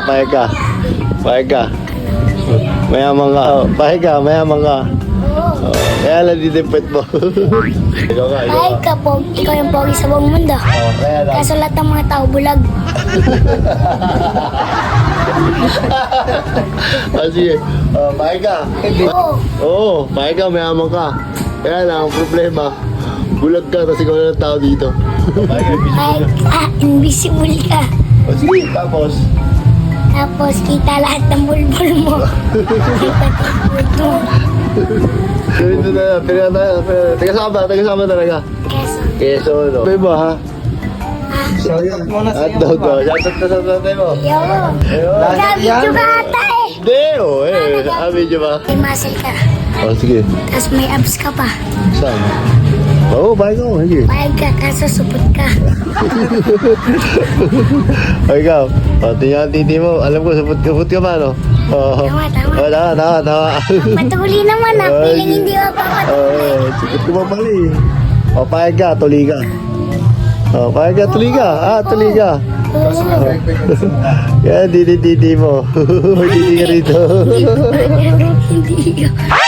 Pahig ka. Pahig ka. Mayaman ka. Pahig ka, mayaman ka. Oh, kaya lang didipit mo. Ikaw ka, ikaw Ay ka. ka, ikaw yung pogi sa buong mundo. Oh, kaya lang. Kaso lahat ng mga tao bulag. Sige. Pahig ka. Oo. Oo, pahig ka, mayaman ka. Kaya lang, ang problema, bulag ka, tapos ikaw na ng tao dito. Ay, invisible ka. O sige, tapos. Tapos kita lahat ng bulbul mo. Ganito na, taga-sama talaga. Keso. Keso, no? May ba, ha? At daw daw, shoutout ka sa tatay mo. Yo. Ayun. Nabidyo ka ata eh. Hindi, oh, video ba? May muscle ka. Oh, sige. Tapos may abs ka pa. Saan? Oo, bye ko, sige. Payag ka, kaso supot ka. O ikaw, tingnan ang titi mo. Alam ko, supot ka ba, no? Oo. Tama. Tama. Patuli naman ha. Piling hindi ka pa patuli. Supot ka pa pala eh. O, payag ka, tuli ka. O, payag ka, tuli ka. Tuli ka. Kaya, titi mo. Titi ka rito. Hindi ka.